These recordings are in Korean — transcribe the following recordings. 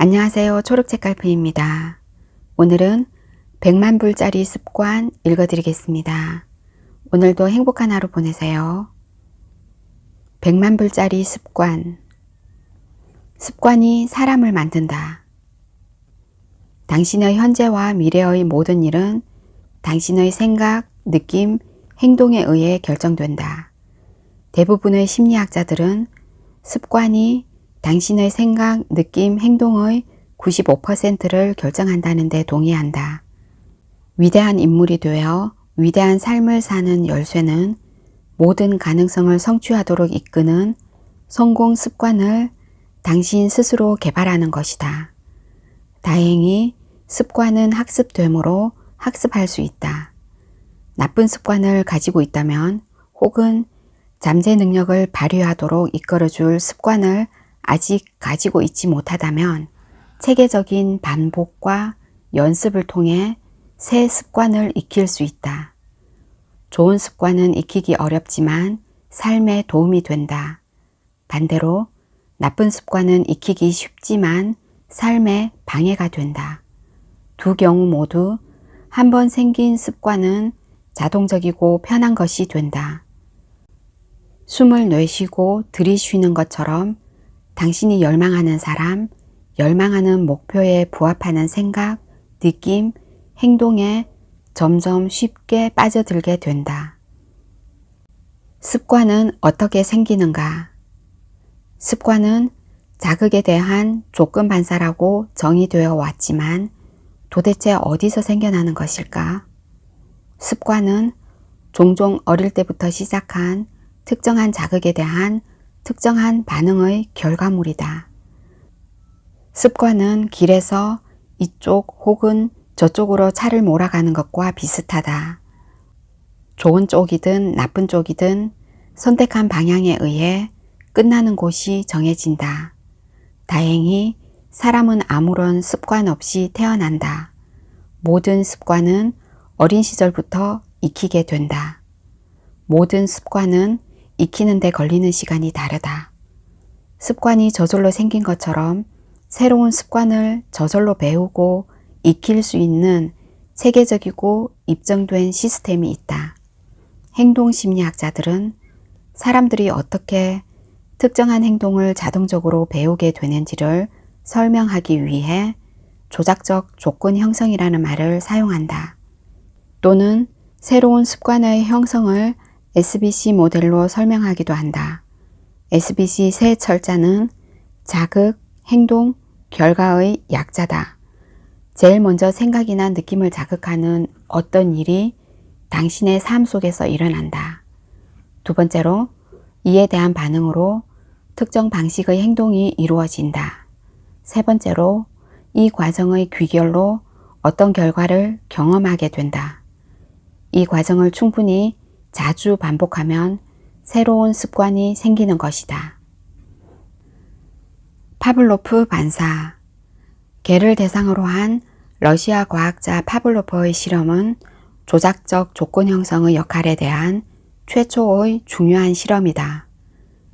안녕하세요. 초록책갈피입니다. 오늘은 100만 불짜리 습관 읽어드리겠습니다. 오늘도 행복한 하루 보내세요. 100만 불짜리 습관. 습관이 사람을 만든다. 당신의 현재와 미래의 모든 일은 당신의 생각, 느낌, 행동에 의해 결정된다. 대부분의 심리학자들은 습관이 당신의 생각, 느낌, 행동의 95%를 결정한다는 데 동의한다. 위대한 인물이 되어 위대한 삶을 사는 열쇠는 모든 가능성을 성취하도록 이끄는 성공 습관을 당신 스스로 개발하는 것이다. 다행히 습관은 학습되므로 학습할 수 있다. 나쁜 습관을 가지고 있다면 혹은 잠재 능력을 발휘하도록 이끌어줄 습관을 아직 가지고 있지 못하다면 체계적인 반복과 연습을 통해 새 습관을 익힐 수 있다. 좋은 습관은 익히기 어렵지만 삶에 도움이 된다. 반대로 나쁜 습관은 익히기 쉽지만 삶에 방해가 된다. 두 경우 모두 한 번 생긴 습관은 자동적이고 편한 것이 된다. 숨을 내쉬고 들이쉬는 것처럼 당신이 열망하는 사람, 열망하는 목표에 부합하는 생각, 느낌, 행동에 점점 쉽게 빠져들게 된다. 습관은 어떻게 생기는가? 습관은 자극에 대한 조건 반사라고 정의되어 왔지만 도대체 어디서 생겨나는 것일까? 습관은 종종 어릴 때부터 시작한 특정한 자극에 대한 특정한 반응의 결과물이다. 습관은 길에서 이쪽 혹은 저쪽으로 차를 몰아가는 것과 비슷하다. 좋은 쪽이든 나쁜 쪽이든 선택한 방향에 의해 끝나는 곳이 정해진다. 다행히 사람은 아무런 습관 없이 태어난다. 모든 습관은 어린 시절부터 익히게 된다. 모든 습관은 익히는 데 걸리는 시간이 다르다. 습관이 저절로 생긴 것처럼 새로운 습관을 저절로 배우고 익힐 수 있는 체계적이고 입증된 시스템이 있다. 행동심리학자들은 사람들이 어떻게 특정한 행동을 자동적으로 배우게 되는지를 설명하기 위해 조작적 조건 형성이라는 말을 사용한다. 또는 새로운 습관의 형성을 SBC 모델로 설명하기도 한다. SBC 세 철자는 자극, 행동, 결과의 약자다. 제일 먼저 생각이나 느낌을 자극하는 어떤 일이 당신의 삶 속에서 일어난다. 두 번째로 이에 대한 반응으로 특정 방식의 행동이 이루어진다. 세 번째로 이 과정의 귀결로 어떤 결과를 경험하게 된다. 이 과정을 충분히 자주 반복하면 새로운 습관이 생기는 것이다. 파블로프 반사. 개를 대상으로 한 러시아 과학자 파블로프의 실험은 조작적 조건 형성의 역할에 대한 최초의 중요한 실험이다.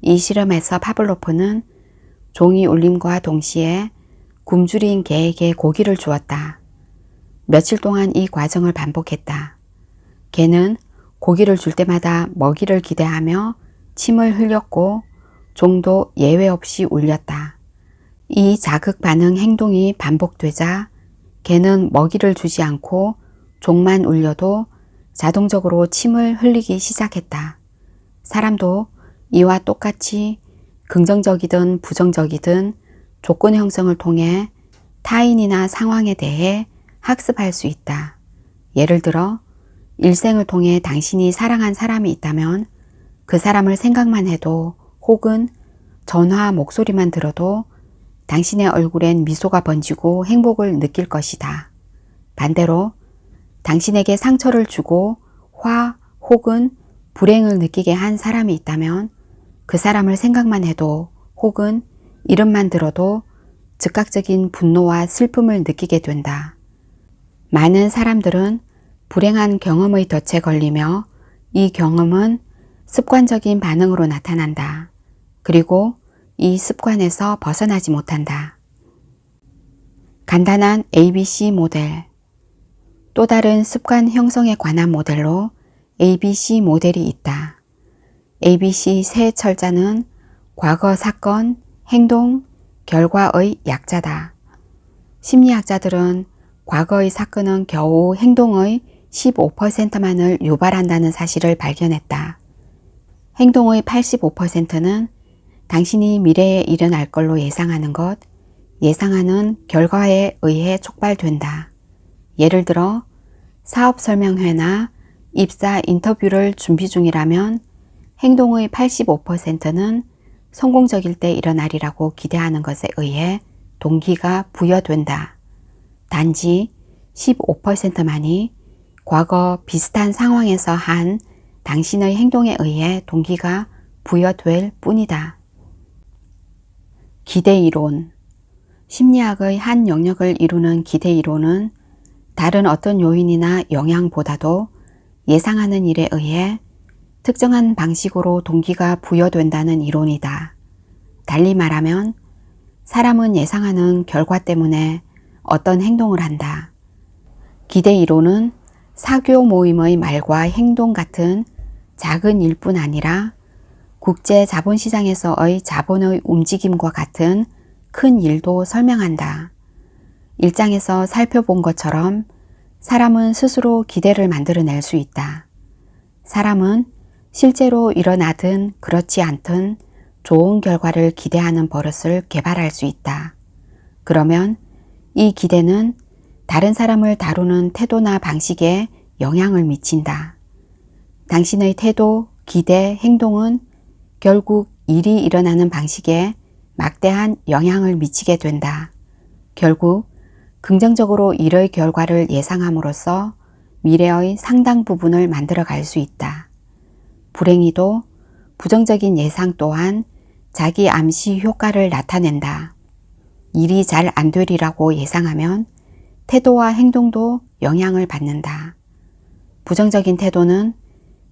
이 실험에서 파블로프는 종이 울림과 동시에 굶주린 개에게 고기를 주었다. 며칠 동안 이 과정을 반복했다. 개는 고기를 줄 때마다 먹이를 기대하며 침을 흘렸고 종도 예외 없이 울렸다. 이 자극 반응 행동이 반복되자 개는 먹이를 주지 않고 종만 울려도 자동적으로 침을 흘리기 시작했다. 사람도 이와 똑같이 긍정적이든 부정적이든 조건 형성을 통해 타인이나 상황에 대해 학습할 수 있다. 예를 들어 일생을 통해 당신이 사랑한 사람이 있다면 그 사람을 생각만 해도 혹은 전화 목소리만 들어도 당신의 얼굴엔 미소가 번지고 행복을 느낄 것이다. 반대로 당신에게 상처를 주고 화 혹은 불행을 느끼게 한 사람이 있다면 그 사람을 생각만 해도 혹은 이름만 들어도 즉각적인 분노와 슬픔을 느끼게 된다. 많은 사람들은 불행한 경험의 덫에 걸리며 이 경험은 습관적인 반응으로 나타난다. 그리고 이 습관에서 벗어나지 못한다. 간단한 ABC 모델. 또 다른 습관 형성에 관한 모델로 ABC 모델이 있다. ABC 세 철자는 과거 사건, 행동, 결과의 약자다. 심리학자들은 과거의 사건은 겨우 행동의 15%만을 유발한다는 사실을 발견했다. 행동의 85%는 당신이 미래에 일어날 걸로 예상하는 것, 예상하는 결과에 의해 촉발된다. 예를 들어 사업 설명회나 입사 인터뷰를 준비 중이라면 행동의 85%는 성공적일 때 일어나리라고 기대하는 것에 의해 동기가 부여된다. 단지 15%만이 과거 비슷한 상황에서 한 당신의 행동에 의해 동기가 부여될 뿐이다. 기대이론. 심리학의 한 영역을 이루는 기대이론은 다른 어떤 요인이나 영향보다도 예상하는 일에 의해 특정한 방식으로 동기가 부여된다는 이론이다. 달리 말하면 사람은 예상하는 결과 때문에 어떤 행동을 한다. 기대이론은 사교 모임의 말과 행동 같은 작은 일뿐 아니라 국제 자본시장에서의 자본의 움직임과 같은 큰 일도 설명한다. 일장에서 살펴본 것처럼 사람은 스스로 기대를 만들어낼 수 있다. 사람은 실제로 일어나든 그렇지 않든 좋은 결과를 기대하는 버릇을 개발할 수 있다. 그러면 이 기대는 다른 사람을 다루는 태도나 방식에 영향을 미친다. 당신의 태도, 기대, 행동은 결국 일이 일어나는 방식에 막대한 영향을 미치게 된다. 결국 긍정적으로 일의 결과를 예상함으로써 미래의 상당 부분을 만들어 갈 수 있다. 불행히도 부정적인 예상 또한 자기 암시 효과를 나타낸다. 일이 잘 안 되리라고 예상하면 태도와 행동도 영향을 받는다. 부정적인 태도는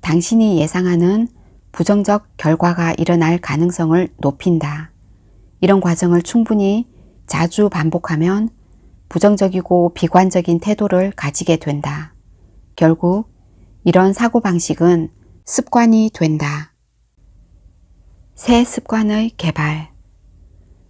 당신이 예상하는 부정적 결과가 일어날 가능성을 높인다. 이런 과정을 충분히 자주 반복하면 부정적이고 비관적인 태도를 가지게 된다. 결국 이런 사고방식은 습관이 된다. 새 습관의 개발.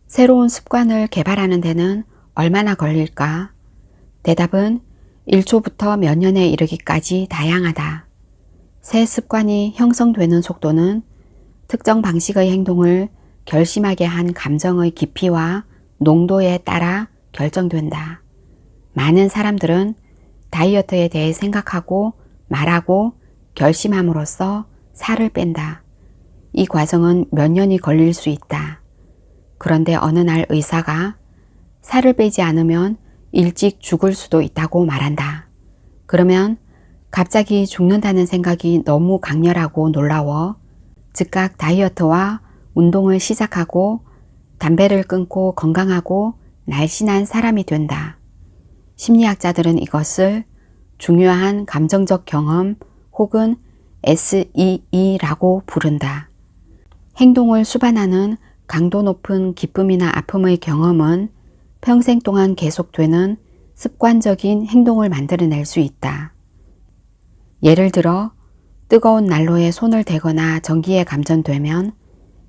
새로운 습관을 개발하는 데는 얼마나 걸릴까? 대답은 1초부터 몇 년에 이르기까지 다양하다. 새 습관이 형성되는 속도는 특정 방식의 행동을 결심하게 한 감정의 깊이와 농도에 따라 결정된다. 많은 사람들은 다이어트에 대해 생각하고 말하고 결심함으로써 살을 뺀다. 이 과정은 몇 년이 걸릴 수 있다. 그런데 어느 날 의사가 살을 빼지 않으면 일찍 죽을 수도 있다고 말한다. 그러면 갑자기 죽는다는 생각이 너무 강렬하고 놀라워 즉각 다이어트와 운동을 시작하고 담배를 끊고 건강하고 날씬한 사람이 된다. 심리학자들은 이것을 중요한 감정적 경험 혹은 SEE라고 부른다. 행동을 수반하는 강도 높은 기쁨이나 아픔의 경험은 평생 동안 계속되는 습관적인 행동을 만들어낼 수 있다. 예를 들어 뜨거운 난로에 손을 대거나 전기에 감전되면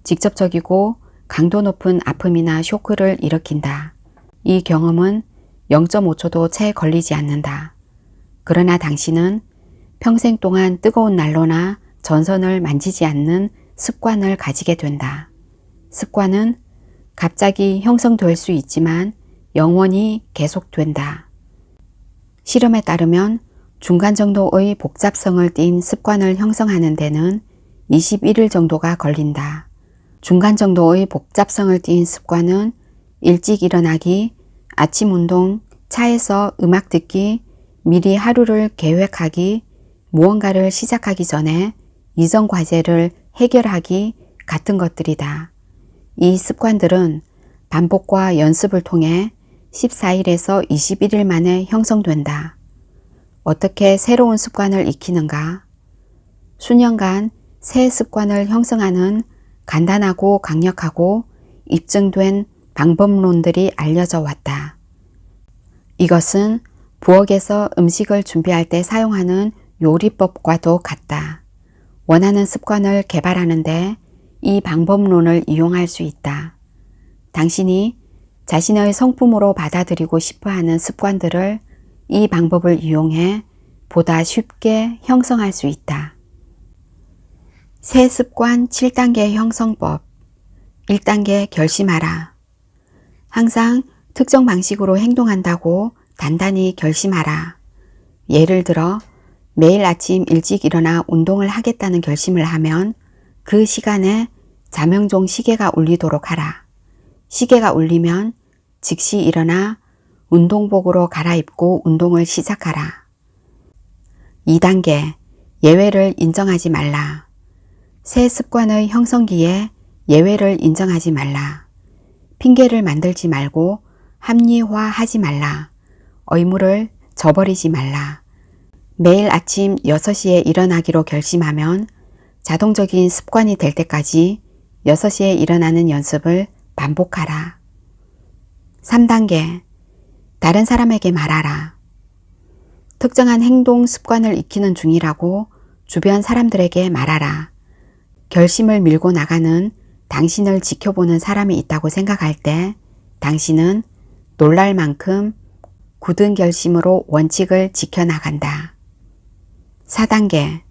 직접적이고 강도 높은 아픔이나 쇼크를 일으킨다. 이 경험은 0.5초도 채 걸리지 않는다. 그러나 당신은 평생 동안 뜨거운 난로나 전선을 만지지 않는 습관을 가지게 된다. 습관은 갑자기 형성될 수 있지만 영원히 계속된다. 실험에 따르면 중간 정도의 복잡성을 띤 습관을 형성하는 데는 21일 정도가 걸린다. 중간 정도의 복잡성을 띤 습관은 일찍 일어나기, 아침 운동, 차에서 음악 듣기, 미리 하루를 계획하기, 무언가를 시작하기 전에 이전 과제를 해결하기 같은 것들이다. 이 습관들은 반복과 연습을 통해 14일에서 21일 만에 형성된다. 어떻게 새로운 습관을 익히는가? 수년간 새 습관을 형성하는 간단하고 강력하고 입증된 방법론들이 알려져 왔다. 이것은 부엌에서 음식을 준비할 때 사용하는 요리법과도 같다. 원하는 습관을 개발하는데 이 방법론을 이용할 수 있다. 당신이 자신의 성품으로 받아들이고 싶어하는 습관들을 이 방법을 이용해 보다 쉽게 형성할 수 있다. 새 습관 7단계 형성법. 1단계 결심하라. 항상 특정 방식으로 행동한다고 단단히 결심하라. 예를 들어 매일 아침 일찍 일어나 운동을 하겠다는 결심을 하면 그 시간에 자명종 시계가 울리도록 하라. 시계가 울리면 즉시 일어나 운동복으로 갈아입고 운동을 시작하라. 2단계 예외를 인정하지 말라. 새 습관의 형성기에 예외를 인정하지 말라. 핑계를 만들지 말고 합리화하지 말라. 의무를 저버리지 말라. 매일 아침 6시에 일어나기로 결심하면 자동적인 습관이 될 때까지 6시에 일어나는 연습을 반복하라. 3단계 다른 사람에게 말하라. 특정한 행동 습관을 익히는 중이라고 주변 사람들에게 말하라. 결심을 밀고 나가는 당신을 지켜보는 사람이 있다고 생각할 때 당신은 놀랄 만큼 굳은 결심으로 원칙을 지켜나간다. 4단계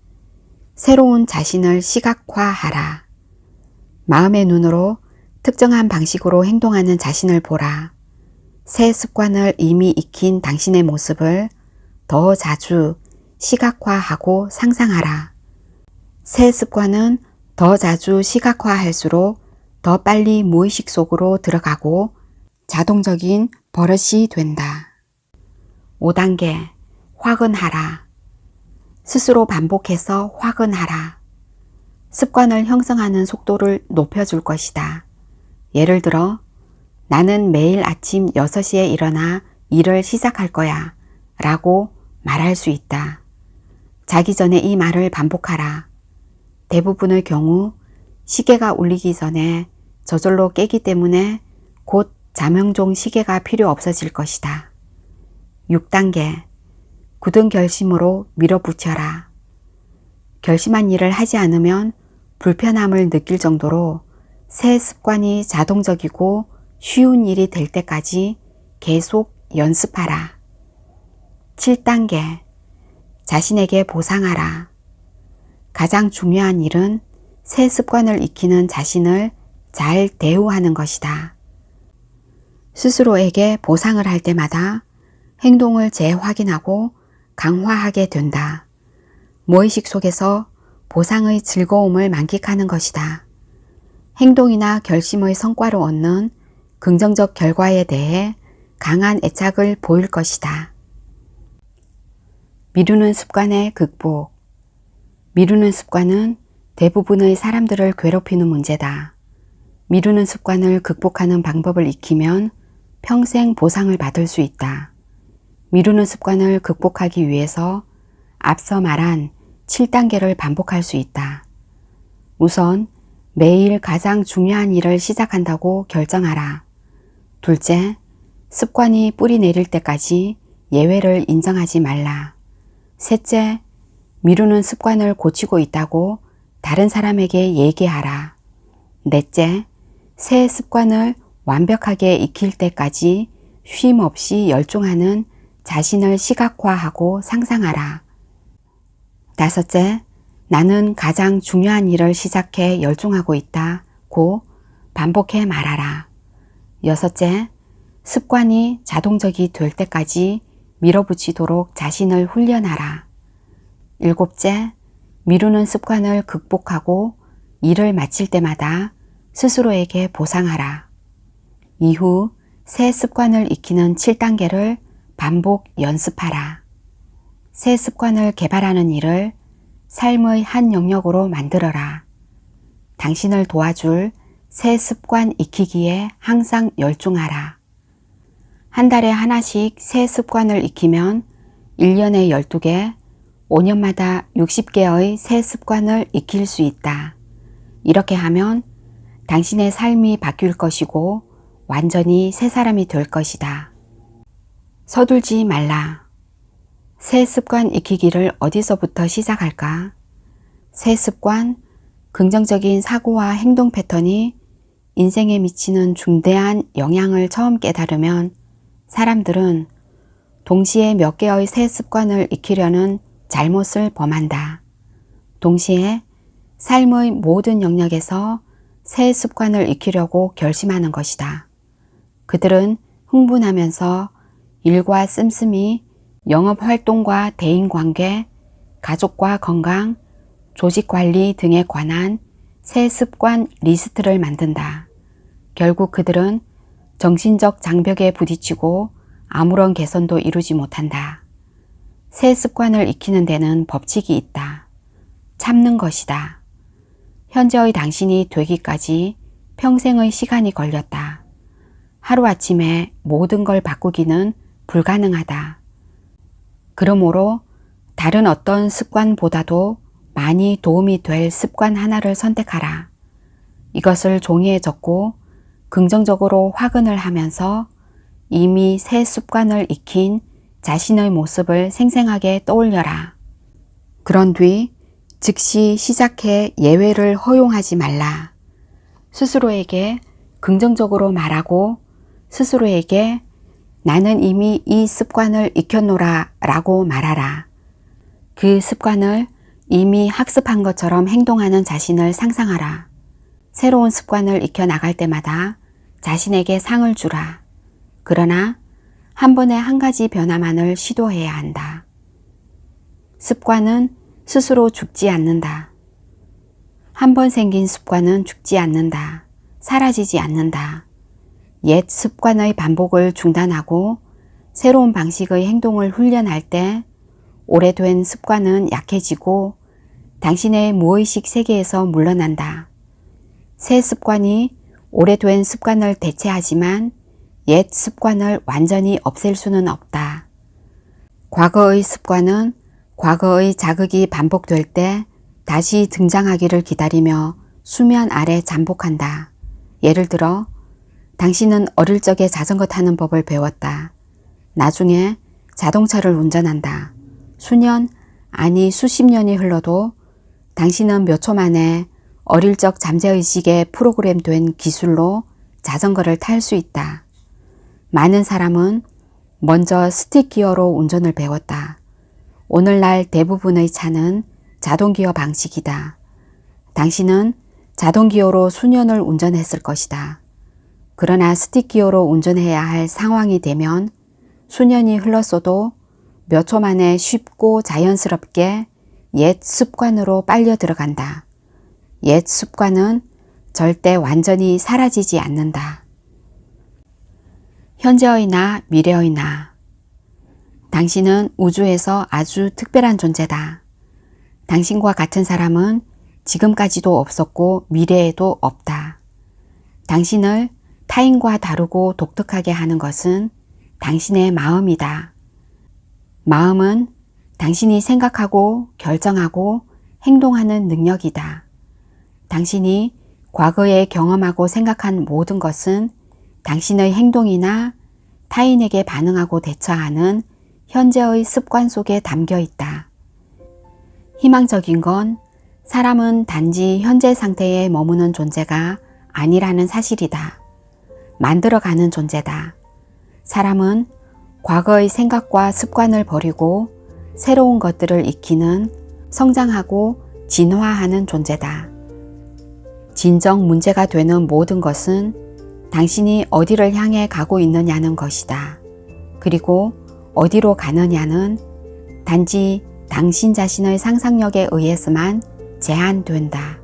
새로운 자신을 시각화하라. 마음의 눈으로 특정한 방식으로 행동하는 자신을 보라. 새 습관을 이미 익힌 당신의 모습을 더 자주 시각화하고 상상하라. 새 습관은 더 자주 시각화할수록 더 빨리 무의식 속으로 들어가고 자동적인 버릇이 된다. 5단계 확언하라. 스스로 반복해서 확언하라. 습관을 형성하는 속도를 높여줄 것이다. 예를 들어 나는 매일 아침 6시에 일어나 일을 시작할 거야 라고 말할 수 있다. 자기 전에 이 말을 반복하라. 대부분의 경우 시계가 울리기 전에 저절로 깨기 때문에 곧 자명종 시계가 필요 없어질 것이다. 6단계 굳은 결심으로 밀어붙여라. 결심한 일을 하지 않으면 불편함을 느낄 정도로 새 습관이 자동적이고 쉬운 일이 될 때까지 계속 연습하라. 7단계 자신에게 보상하라. 가장 중요한 일은 새 습관을 익히는 자신을 잘 대우하는 것이다. 스스로에게 보상을 할 때마다 행동을 재확인하고 강화하게 된다. 무의식 속에서 보상의 즐거움을 만끽하는 것이다. 행동이나 결심의 성과로 얻는 긍정적 결과에 대해 강한 애착을 보일 것이다. 미루는 습관의 극복. 미루는 습관은 대부분의 사람들을 괴롭히는 문제다. 미루는 습관을 극복하는 방법을 익히면 평생 보상을 받을 수 있다. 미루는 습관을 극복하기 위해서 앞서 말한 7단계를 반복할 수 있다. 우선 매일 가장 중요한 일을 시작한다고 결정하라. 둘째, 습관이 뿌리 내릴 때까지 예외를 인정하지 말라. 셋째, 미루는 습관을 고치고 있다고 다른 사람에게 얘기하라. 넷째, 새 습관을 완벽하게 익힐 때까지 쉼 없이 열중하는 자신을 시각화하고 상상하라. 다섯째, 나는 가장 중요한 일을 시작해 열중하고 있다고 반복해 말하라. 여섯째, 습관이 자동적이 될 때까지 밀어붙이도록 자신을 훈련하라. 일곱째, 미루는 습관을 극복하고 일을 마칠 때마다 스스로에게 보상하라. 이후 새 습관을 익히는 7단계를 반복 연습하라. 새 습관을 개발하는 일을 삶의 한 영역으로 만들어라. 당신을 도와줄 새 습관 익히기에 항상 열중하라. 한 달에 하나씩 새 습관을 익히면 1년에 12개, 5년마다 60개의 새 습관을 익힐 수 있다. 이렇게 하면 당신의 삶이 바뀔 것이고 완전히 새 사람이 될 것이다. 서둘지 말라. 새 습관 익히기를 어디서부터 시작할까? 새 습관, 긍정적인 사고와 행동 패턴이 인생에 미치는 중대한 영향을 처음 깨달으면 사람들은 동시에 몇 개의 새 습관을 익히려는 잘못을 범한다. 동시에 삶의 모든 영역에서 새 습관을 익히려고 결심하는 것이다. 그들은 흥분하면서 일과 씀씀이 영업활동과 대인관계, 가족과 건강, 조직관리 등에 관한 새 습관 리스트를 만든다. 결국 그들은 정신적 장벽에 부딪히고 아무런 개선도 이루지 못한다. 새 습관을 익히는 데는 법칙이 있다. 참는 것이다. 현재의 당신이 되기까지 평생의 시간이 걸렸다. 하루아침에 모든 걸 바꾸기는 불가능하다. 그러므로 다른 어떤 습관보다도 많이 도움이 될 습관 하나를 선택하라. 이것을 종이에 적고 긍정적으로 확인을 하면서 이미 새 습관을 익힌 자신의 모습을 생생하게 떠올려라. 그런 뒤 즉시 시작해 예외를 허용하지 말라. 스스로에게 긍정적으로 말하고 스스로에게 나는 이미 이 습관을 익혔노라 라고 말하라. 그 습관을 이미 학습한 것처럼 행동하는 자신을 상상하라. 새로운 습관을 익혀 나갈 때마다 자신에게 상을 주라. 그러나 한 번에 한 가지 변화만을 시도해야 한다. 습관은 스스로 죽지 않는다. 한 번 생긴 습관은 죽지 않는다. 사라지지 않는다. 옛 습관의 반복을 중단하고 새로운 방식의 행동을 훈련할 때 오래된 습관은 약해지고 당신의 무의식 세계에서 물러난다. 새 습관이 오래된 습관을 대체하지만 옛 습관을 완전히 없앨 수는 없다. 과거의 습관은 과거의 자극이 반복될 때 다시 등장하기를 기다리며 수면 아래 잠복한다. 예를 들어 당신은 어릴 적에 자전거 타는 법을 배웠다. 나중에 자동차를 운전한다. 수년, 아니 수십 년이 흘러도 당신은 몇 초 만에 어릴 적 잠재의식에 프로그램된 기술로 자전거를 탈 수 있다. 많은 사람은 먼저 스틱기어로 운전을 배웠다. 오늘날 대부분의 차는 자동기어 방식이다. 당신은 자동기어로 수년을 운전했을 것이다. 그러나 스틱기어로 운전해야 할 상황이 되면 수년이 흘렀어도 몇 초 만에 쉽고 자연스럽게 옛 습관으로 빨려 들어간다. 옛 습관은 절대 완전히 사라지지 않는다. 현재의 나, 미래의 나. 당신은 우주에서 아주 특별한 존재다. 당신과 같은 사람은 지금까지도 없었고 미래에도 없다. 당신을 타인과 다르고 독특하게 하는 것은 당신의 마음이다. 마음은 당신이 생각하고 결정하고 행동하는 능력이다. 당신이 과거에 경험하고 생각한 모든 것은 당신의 행동이나 타인에게 반응하고 대처하는 현재의 습관 속에 담겨 있다. 희망적인 건 사람은 단지 현재 상태에 머무는 존재가 아니라는 사실이다. 만들어가는 존재다. 사람은 과거의 생각과 습관을 버리고 새로운 것들을 익히는, 성장하고 진화하는 존재다. 진정 문제가 되는 모든 것은 당신이 어디를 향해 가고 있느냐는 것이다. 그리고 어디로 가느냐는 단지 당신 자신의 상상력에 의해서만 제한된다.